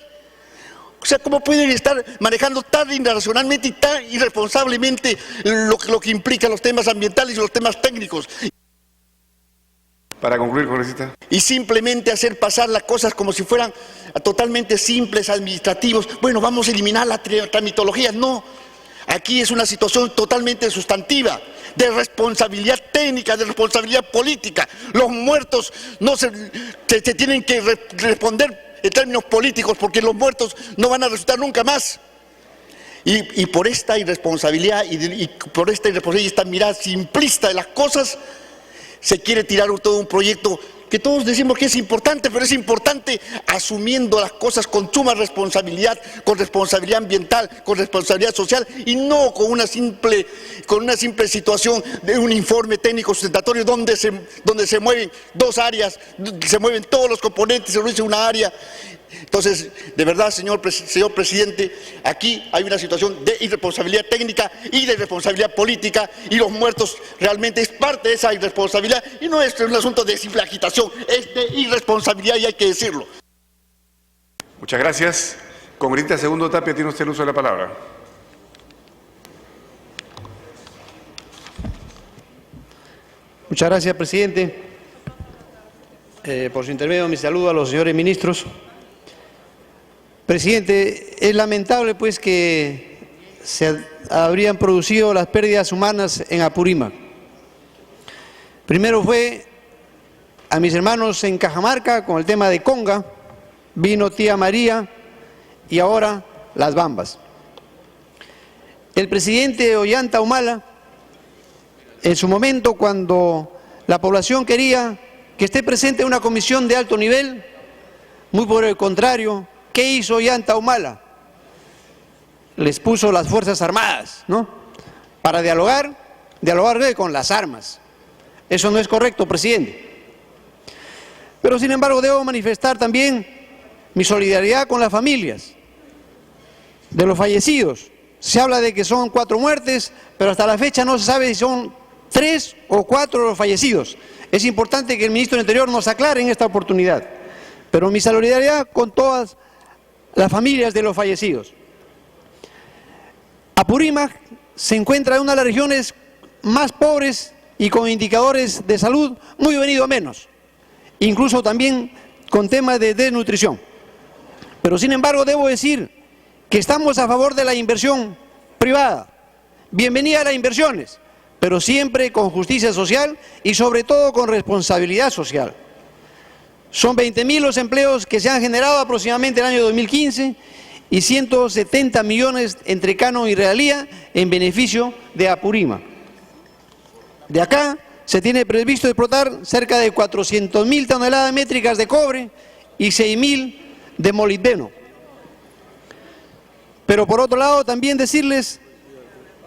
O sea, ¿cómo pueden estar manejando tan irracionalmente y tan irresponsablemente lo que implica los temas ambientales y los temas técnicos? Para concluir, congresista. Y simplemente hacer pasar las cosas como si fueran totalmente simples, administrativos. Bueno, vamos a eliminar la tramitología. No, aquí es una situación totalmente sustantiva, de responsabilidad técnica, de responsabilidad política. Los muertos no se tienen que responder en términos políticos, porque los muertos no van a resucitar nunca más. Y por esta irresponsabilidad y por esta irresponsabilidad y esta mirada simplista de las cosas, se quiere tirar todo un proyecto que todos decimos que es importante, pero es importante asumiendo las cosas con suma responsabilidad, con responsabilidad ambiental, con responsabilidad social, y no con una simple situación de un informe técnico sustentatorio donde se mueven 2 áreas, se mueven todos los componentes, se reduce una área. Entonces, de verdad, señor presidente, aquí hay una situación de irresponsabilidad técnica y de irresponsabilidad política, y los muertos realmente es parte de esa irresponsabilidad, y no es un asunto de simple agitación, es de irresponsabilidad y hay que decirlo. Muchas gracias. Congresista Segundo Tapia, tiene usted el uso de la palabra. Muchas gracias, presidente. Por su intermedio, mi saludo a los señores ministros. Presidente, es lamentable pues que se habrían producido las pérdidas humanas en Apurímac. Primero fue a mis hermanos en Cajamarca con el tema de Conga, vino tía María y ahora las Bambas. El presidente Ollanta Humala, en su momento cuando la población quería que esté presente una comisión de alto nivel, muy por el contrario, ¿qué hizo Ollanta Humala? Les puso las Fuerzas Armadas, ¿no? Para dialogar con las armas. Eso no es correcto, presidente. Pero sin embargo debo manifestar también mi solidaridad con las familias de los fallecidos. Se habla de que son 4 muertes, pero hasta la fecha no se sabe si son 3 o 4 los fallecidos. Es importante que el ministro del Interior nos aclare en esta oportunidad. Pero mi solidaridad con todas las familias de los fallecidos. Apurímac se encuentra en una de las regiones más pobres y con indicadores de salud muy venido a menos. Incluso también con temas de desnutrición. Pero sin embargo debo decir que estamos a favor de la inversión privada. Bienvenida a las inversiones, pero siempre con justicia social y sobre todo con responsabilidad social. Son 20.000 los empleos que se han generado aproximadamente en el año 2015 y 170 millones entre canon y realía en beneficio de Apurímac. De acá se tiene previsto explotar cerca de 400.000 toneladas métricas de cobre y 6.000 de molibdeno. Pero por otro lado también decirles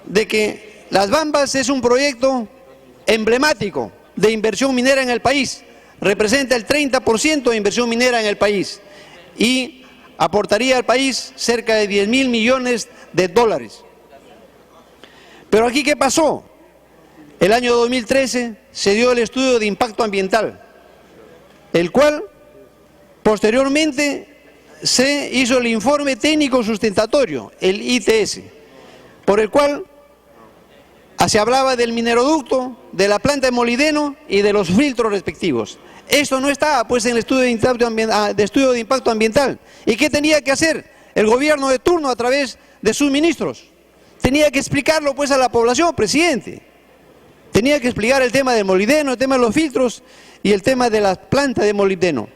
de que Las Bambas es un proyecto emblemático de inversión minera en el país, representa el 30% de inversión minera en el país y aportaría al país cerca de 10.000 millones de dólares. Pero aquí, ¿qué pasó? El año 2013 se dio el estudio de impacto ambiental, el cual posteriormente se hizo el informe técnico sustentatorio, el ITS, por el cual se hablaba del mineroducto, de la planta de molibdeno y de los filtros respectivos. Esto no estaba pues en el estudio de impacto ambiental. ¿Y qué tenía que hacer el gobierno de turno a través de sus ministros? Tenía que explicarlo pues a la población, presidente. Tenía que explicar el tema del molibdeno, el tema de los filtros y el tema de la planta de molibdeno.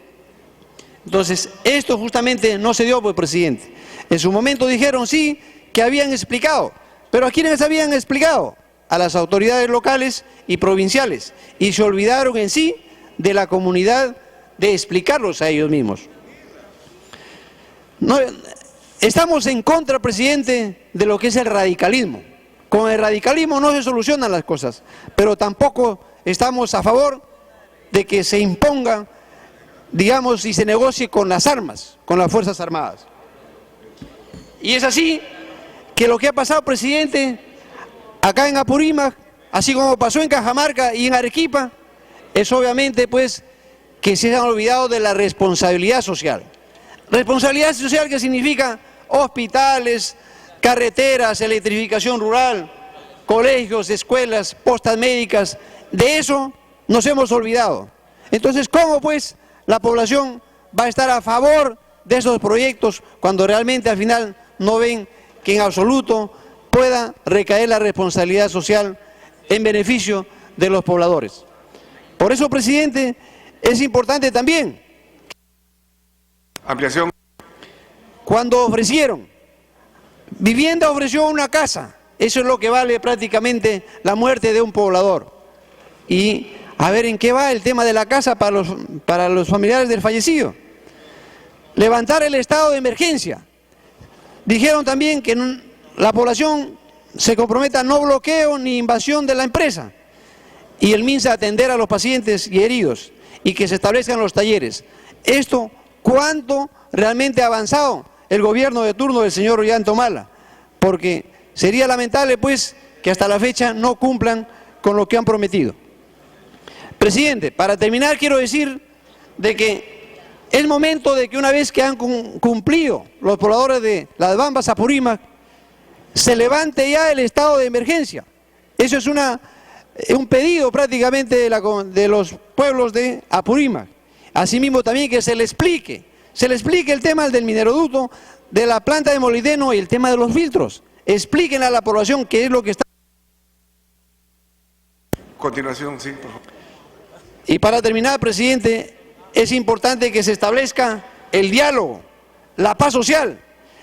Entonces, esto justamente no se dio, pues, presidente. En su momento dijeron sí, que habían explicado, pero ¿a quiénes habían explicado? A las autoridades locales y provinciales, y se olvidaron en sí de la comunidad de explicarlos a ellos mismos. No, estamos en contra, presidente, de lo que es el radicalismo. Con el radicalismo no se solucionan las cosas, pero tampoco estamos a favor de que se imponga, digamos, y se negocie con las armas, con las Fuerzas Armadas. Y es así que lo que ha pasado, presidente, acá en Apurímac, así como pasó en Cajamarca y en Arequipa, es obviamente pues que se han olvidado de la responsabilidad social. Responsabilidad social que significa hospitales, carreteras, electrificación rural, colegios, escuelas, postas médicas. De eso nos hemos olvidado. Entonces, ¿cómo pues la población va a estar a favor de esos proyectos cuando realmente al final no ven que en absoluto pueda recaer la responsabilidad social en beneficio de los pobladores? Por eso, presidente, es importante también. Ampliación. Cuando ofrecieron, vivienda ofreció una casa, eso es lo que vale prácticamente la muerte de un poblador. Y a ver en qué va el tema de la casa para los familiares del fallecido. Levantar el estado de emergencia. Dijeron también que la población se comprometa a no bloqueo ni invasión de la empresa. Y el MINSA atender a los pacientes y heridos y que se establezcan los talleres. Esto, ¿cuánto realmente ha avanzado el gobierno de turno del señor Ollantumala? Porque sería lamentable pues que hasta la fecha no cumplan con lo que han prometido. Presidente, para terminar quiero decir de que es momento de que una vez que han cumplido los pobladores de Las Bambas, Apurímac, se levante ya el estado de emergencia. Eso es un pedido prácticamente de los pueblos de Apurímac. Asimismo también que se le explique el tema del mineroducto, de la planta de molibdeno y el tema de los filtros. Explíquenle a la población qué es lo que está. Continuación, sí, por favor. Y para terminar, presidente, es importante que se establezca el diálogo, la paz social.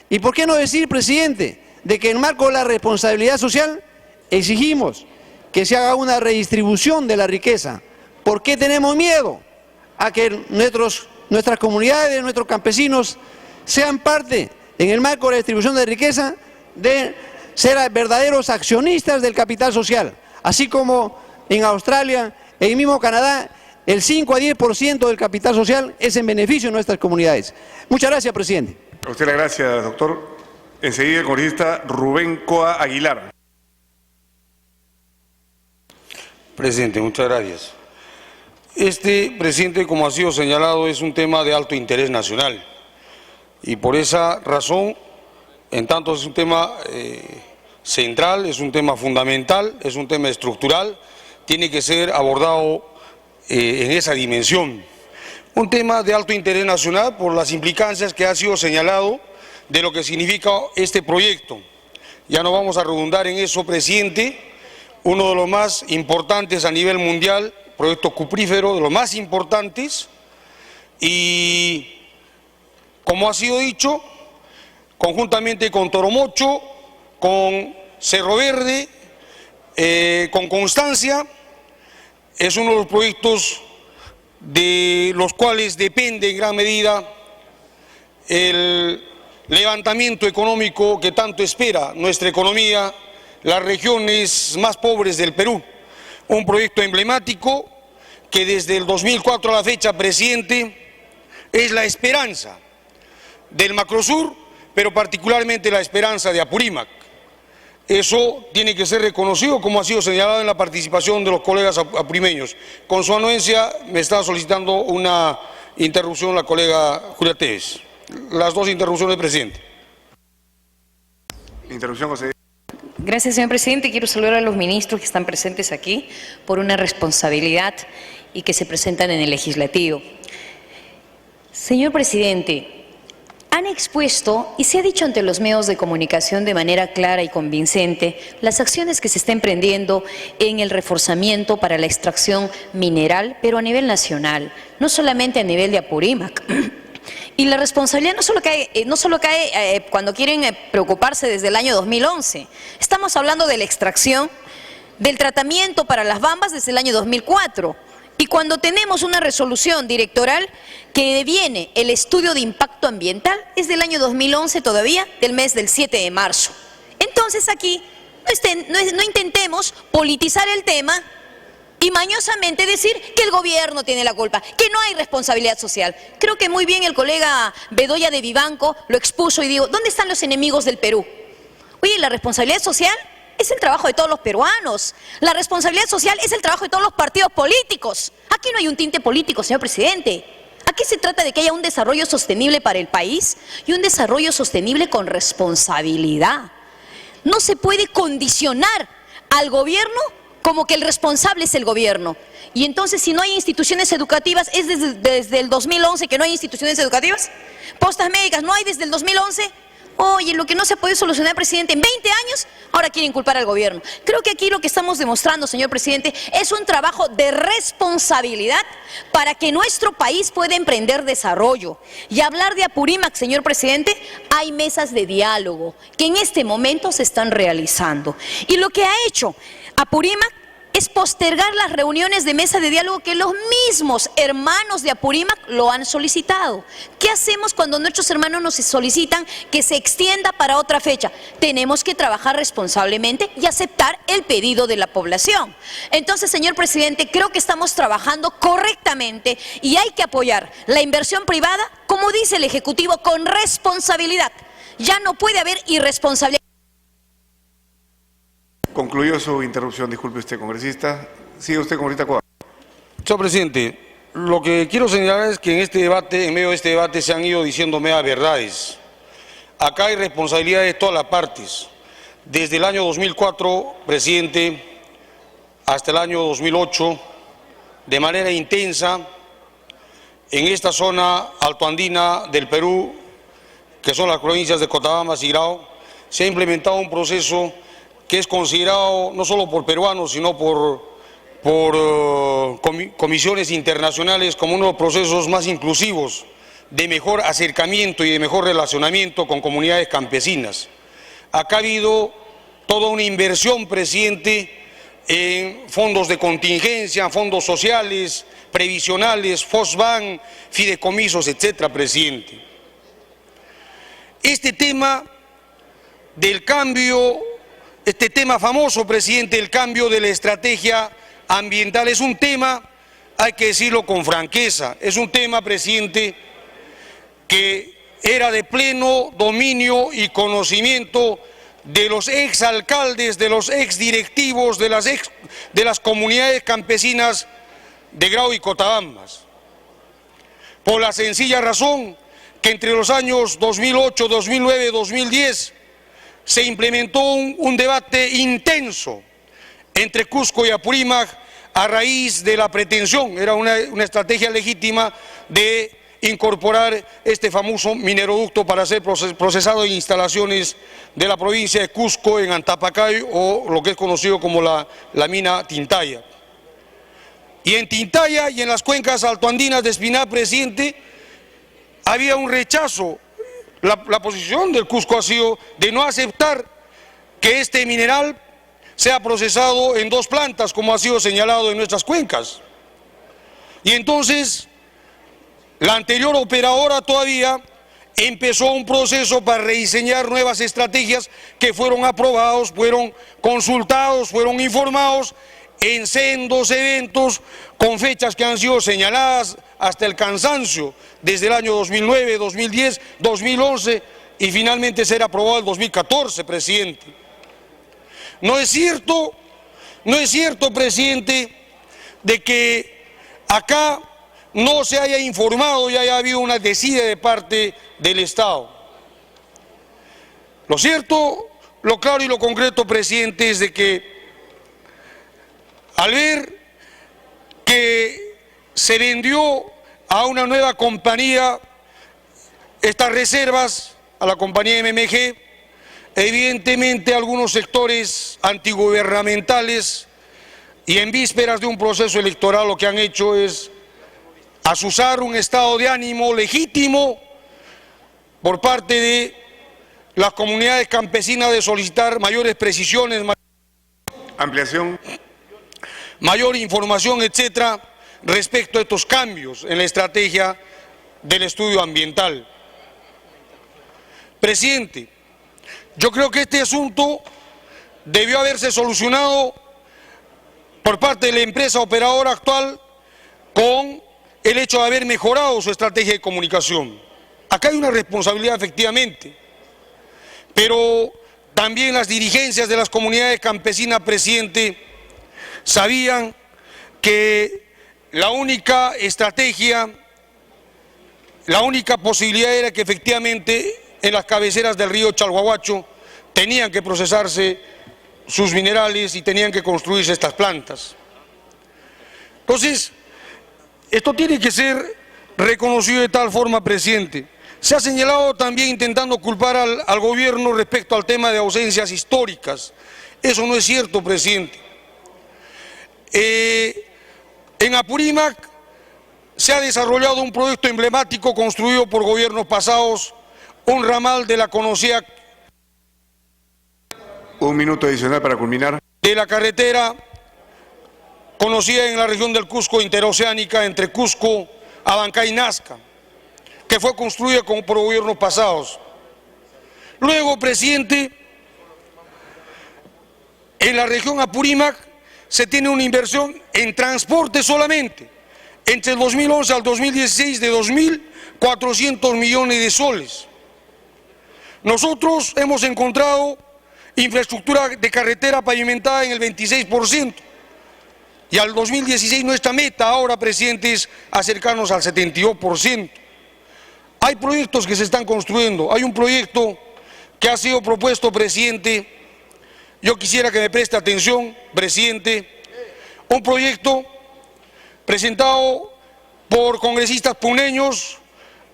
¿Y por qué no decir, presidente, de que en marco de la responsabilidad social exigimos que se haga una redistribución de la riqueza? ¿Por qué tenemos miedo a que nuestras comunidades, nuestros campesinos sean parte, en el marco de la distribución de riqueza, de ser verdaderos accionistas del capital social? Así como en Australia, en el mismo Canadá, el 5 a 10% del capital social es en beneficio de nuestras comunidades. Muchas gracias, presidente. A usted la gracias, doctor. Enseguida el congresista Rubén Coa Aguilar. Presidente, muchas gracias. Presidente, como ha sido señalado, es un tema de alto interés nacional. Y por esa razón, en tanto es un tema central, es un tema fundamental, es un tema estructural, tiene que ser abordado en esa dimensión. un tema de alto interés nacional por las implicancias que ha sido señalado de lo que significa este proyecto. Ya no vamos a redundar en eso, presidente, uno de los más importantes a nivel mundial, proyecto cuprífero, de los más importantes, y como ha sido dicho, conjuntamente con Toromocho, con Cerro Verde, con Constancia, es uno de los proyectos de los cuales depende en gran medida el levantamiento económico que tanto espera nuestra economía, las regiones más pobres del Perú. Un proyecto emblemático que desde el 2004 a la fecha, presidente, es la esperanza del Macrosur, pero particularmente la esperanza de Apurímac. Eso tiene que ser reconocido, como ha sido señalado en la participación de los colegas apurimeños. Con su anuencia me está solicitando una interrupción la colega Julia Tevez. Las dos interrupciones, presidente. Interrupción, José. Gracias, señor presidente. Quiero saludar a los ministros que están presentes aquí por una responsabilidad y que se presentan en el legislativo. Señor presidente, han expuesto y se ha dicho ante los medios de comunicación de manera clara y convincente las acciones que se está emprendiendo en el reforzamiento para la extracción mineral, pero a nivel nacional, no solamente a nivel de Apurímac. Y la responsabilidad no solo cae cuando quieren preocuparse desde el año 2011. Estamos hablando de la extracción, del tratamiento para las bambas desde el año 2004. Y cuando tenemos una resolución directoral que viene el estudio de impacto ambiental, es del año 2011 todavía, del mes del 7 de marzo. Entonces aquí no intentemos politizar el tema y mañosamente decir que el gobierno tiene la culpa, que no hay responsabilidad social. Creo que muy bien el colega Bedoya de Vivanco lo expuso y digo, ¿dónde están los enemigos del Perú? Oye, la responsabilidad social es el trabajo de todos los peruanos. La responsabilidad social es el trabajo de todos los partidos políticos. Aquí no hay un tinte político, señor presidente. Aquí se trata de que haya un desarrollo sostenible para el país y un desarrollo sostenible con responsabilidad. No se puede condicionar al gobierno como que el responsable es el gobierno. Y entonces, si no hay instituciones educativas, ¿es desde el 2011 que no hay instituciones educativas? ¿Postas médicas no hay desde el 2011? Oye, lo que no se ha podido solucionar, presidente, en 20 años, ahora quieren culpar al gobierno. Creo que aquí lo que estamos demostrando, señor presidente, es un trabajo de responsabilidad para que nuestro país pueda emprender desarrollo. Y hablar de Apurímac, señor presidente, hay mesas de diálogo que en este momento se están realizando. Y lo que ha hecho Apurímac es postergar las reuniones de mesa de diálogo que los mismos hermanos de Apurímac lo han solicitado. ¿Qué hacemos cuando nuestros hermanos nos solicitan que se extienda para otra fecha? Tenemos que trabajar responsablemente y aceptar el pedido de la población. Entonces, señor presidente, creo que estamos trabajando correctamente y hay que apoyar la inversión privada, como dice el Ejecutivo, con responsabilidad. Ya no puede haber irresponsabilidad. Concluyó su interrupción, disculpe usted, congresista. Sigue usted, congresista Cuadra. Señor presidente, lo que quiero señalar es que en este debate, en medio de este debate, se han ido diciendo medias verdades. Acá hay responsabilidad de todas las partes. Desde el año 2004, presidente, hasta el año 2008, de manera intensa, en esta zona altoandina del Perú, que son las provincias de Cochabamba y Grau, se ha implementado un proceso que es considerado no solo por peruanos, sino por comisiones internacionales como uno de los procesos más inclusivos de mejor acercamiento y de mejor relacionamiento con comunidades campesinas. Acá ha habido toda una inversión, presidente, en fondos de contingencia, fondos sociales, previsionales, FOSBAN, fideicomisos, etcétera, presidente. Este tema del cambio, este tema famoso, presidente, el cambio de la estrategia ambiental, es un tema, hay que decirlo con franqueza, es un tema, presidente, que era de pleno dominio y conocimiento de los exalcaldes, de los exdirectivos, de las comunidades campesinas de Grau y Cotabambas. Por la sencilla razón que entre los años 2008, 2009, 2010, se implementó un debate intenso entre Cusco y Apurímac a raíz de la pretensión, era una estrategia legítima de incorporar este famoso mineroducto para ser procesado en instalaciones de la provincia de Cusco, en Antapacay, o lo que es conocido como la mina Tintaya. Y en Tintaya y en las cuencas altoandinas de Espinar, presidente, había un rechazo. La posición del Cusco ha sido de no aceptar que este mineral sea procesado en 2 plantas, como ha sido señalado en nuestras cuencas. Y entonces, la anterior operadora todavía empezó un proceso para rediseñar nuevas estrategias que fueron aprobados, fueron consultados, fueron informados en sendos eventos con fechas que han sido señaladas hasta el cansancio desde el año 2009, 2010, 2011 y finalmente ser aprobado el 2014, presidente. No es cierto, presidente, de que acá no se haya informado y haya habido una desidia de parte del Estado. Lo cierto, lo claro y lo concreto, presidente, es de que al ver que se vendió a una nueva compañía estas reservas, a la compañía MMG, evidentemente algunos sectores antigubernamentales y en vísperas de un proceso electoral lo que han hecho es azuzar un estado de ánimo legítimo por parte de las comunidades campesinas de solicitar mayores precisiones, ampliación, mayor información, etcétera, respecto a estos cambios en la estrategia del estudio ambiental. Presidente, yo creo que este asunto debió haberse solucionado por parte de la empresa operadora actual con el hecho de haber mejorado su estrategia de comunicación. Acá hay una responsabilidad efectivamente, pero también las dirigencias de las comunidades campesinas, presidente, sabían que la única estrategia, la única posibilidad era que efectivamente en las cabeceras del río Chalhuahuacho tenían que procesarse sus minerales y tenían que construirse estas plantas. Entonces, esto tiene que ser reconocido de tal forma, presidente. Se ha señalado también intentando culpar al gobierno respecto al tema de ausencias históricas. Eso no es cierto, presidente. En Apurímac se ha desarrollado un proyecto emblemático construido por gobiernos pasados, un ramal de la conocida... Un minuto adicional para culminar. De la carretera conocida en la región del Cusco interoceánica entre Cusco, Abancay y Nazca, que fue construida por gobiernos pasados. Luego, presidente, en la región Apurímac se tiene una inversión en transporte solamente, entre el 2011 al 2016 de 2.400 millones de soles. Nosotros hemos encontrado infraestructura de carretera pavimentada en el 26%, y al 2016 nuestra meta ahora, presidente, es acercarnos al 72%. Hay proyectos que se están construyendo, hay un proyecto que ha sido propuesto, presidente, yo quisiera que me preste atención, presidente, un proyecto presentado por congresistas puneños,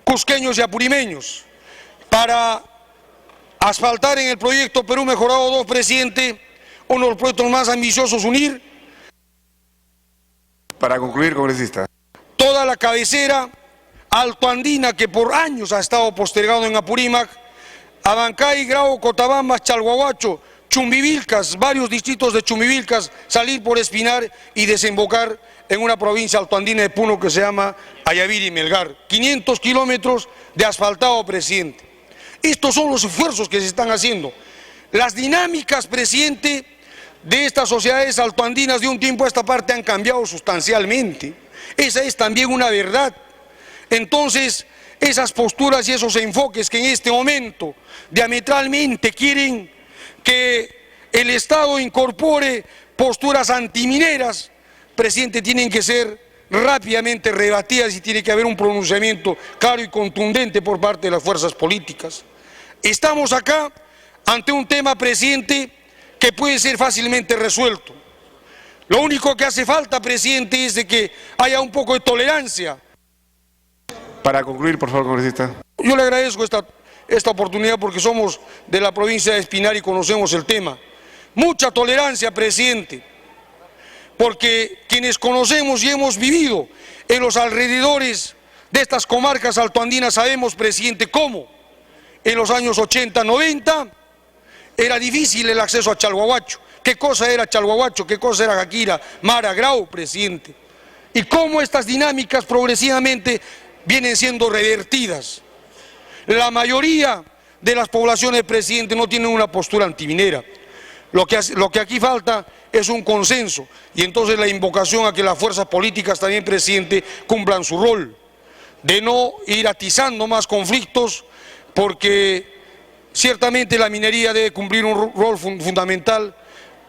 cusqueños y apurimeños, para asfaltar en el proyecto Perú Mejorado 2, presidente, uno de los proyectos más ambiciosos, unir Para concluir, congresista. toda la cabecera altoandina que por años ha estado postergado en Apurímac, Abancay, Grau, Cotabambas, Chalhuahuacho, Chumbivilcas, varios distritos de Chumbivilcas, salir por Espinar y desembocar en una provincia altoandina de Puno que se llama Ayaviri y Melgar. 500 kilómetros de asfaltado, presidente. Estos son los esfuerzos que se están haciendo. Las dinámicas, presidente, de estas sociedades altoandinas de un tiempo a esta parte han cambiado sustancialmente. Esa es también una verdad. Entonces, esas posturas y esos enfoques que en este momento diametralmente quieren que el Estado incorpore posturas antimineras, presidente, tienen que ser rápidamente rebatidas y tiene que haber un pronunciamiento claro y contundente por parte de las fuerzas políticas. Estamos acá ante un tema, presidente, que puede ser fácilmente resuelto. Lo único que hace falta, presidente, es de que haya un poco de tolerancia. Para concluir, por favor, congresista. Yo le agradezco esta oportunidad porque somos de la provincia de Espinar y conocemos el tema. Mucha tolerancia, presidente, porque quienes conocemos y hemos vivido en los alrededores de estas comarcas altoandinas sabemos, presidente, cómo en los años 80, 90 era difícil el acceso a Chalhuahuacho. ¿Qué cosa era Chalhuahuacho? ¿Qué cosa era Jaquira, Mara, Grau, presidente? Y cómo estas dinámicas progresivamente vienen siendo revertidas. La mayoría de las poblaciones, presidente, no tienen una postura antiminera. Lo que aquí falta es un consenso y entonces la invocación a que las fuerzas políticas también, presidente, cumplan su rol, de no ir atizando más conflictos, porque ciertamente la minería debe cumplir un rol fundamental,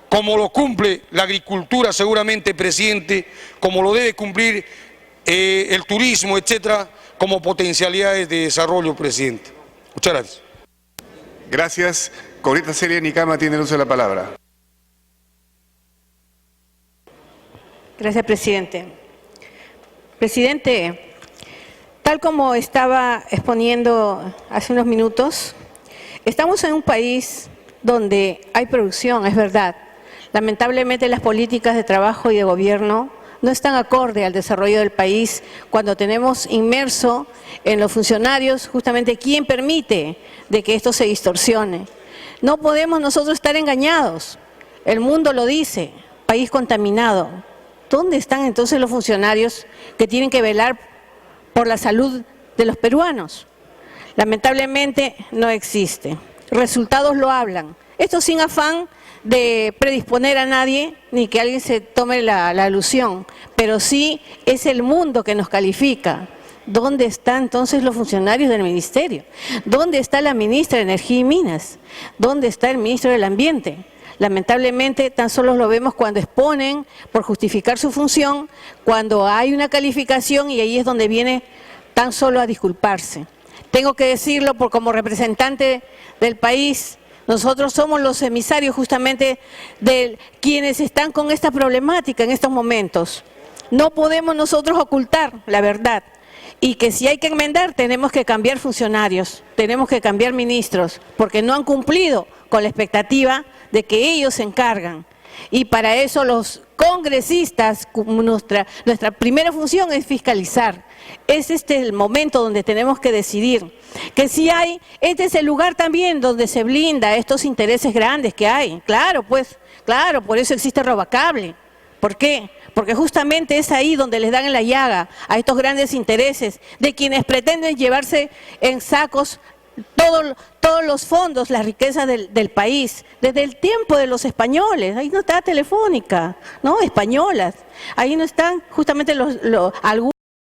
como lo cumple la agricultura seguramente, presidente, como lo debe cumplir el turismo, etcétera, como potencialidades de desarrollo, presidente. Muchas gracias. Gracias. Congresista Celia Nicama tiene el uso de la palabra. Gracias, presidente. Presidente, tal como estaba exponiendo hace unos minutos, estamos en un país donde hay producción, es verdad. Lamentablemente las políticas de trabajo y de gobierno no están acorde al desarrollo del país cuando tenemos inmerso en los funcionarios justamente quién permite de que esto se distorsione. No podemos nosotros estar engañados, el mundo lo dice, país contaminado. ¿Dónde están entonces los funcionarios que tienen que velar por la salud de los peruanos? Lamentablemente no existe, resultados lo hablan. Esto sin afán de predisponer a nadie, ni que alguien se tome la alusión, pero sí es el mundo que nos califica. ¿Dónde están entonces los funcionarios del ministerio? ¿Dónde está la ministra de Energía y Minas? ¿Dónde está el ministro del Ambiente? Lamentablemente tan solo lo vemos cuando exponen por justificar su función, cuando hay una calificación y ahí es donde viene tan solo a disculparse. Tengo que decirlo porque como representante del país, nosotros somos los emisarios justamente de quienes están con esta problemática en estos momentos. No podemos nosotros ocultar la verdad y que si hay que enmendar tenemos que cambiar funcionarios, tenemos que cambiar ministros, porque no han cumplido con la expectativa de que ellos se encargan. Y para eso los congresistas, nuestra primera función es fiscalizar. Es el momento donde tenemos que decidir que si hay, este es el lugar también donde se blinda estos intereses grandes que hay. Claro, pues, claro, por eso existe Robacable. ¿Por qué? Porque justamente es ahí donde les dan en la llaga a estos grandes intereses de quienes pretenden llevarse en sacos todos los fondos, las riquezas del país, desde el tiempo de los españoles. Ahí no está Telefónica, ¿no? Españolas. Ahí no están justamente algunos.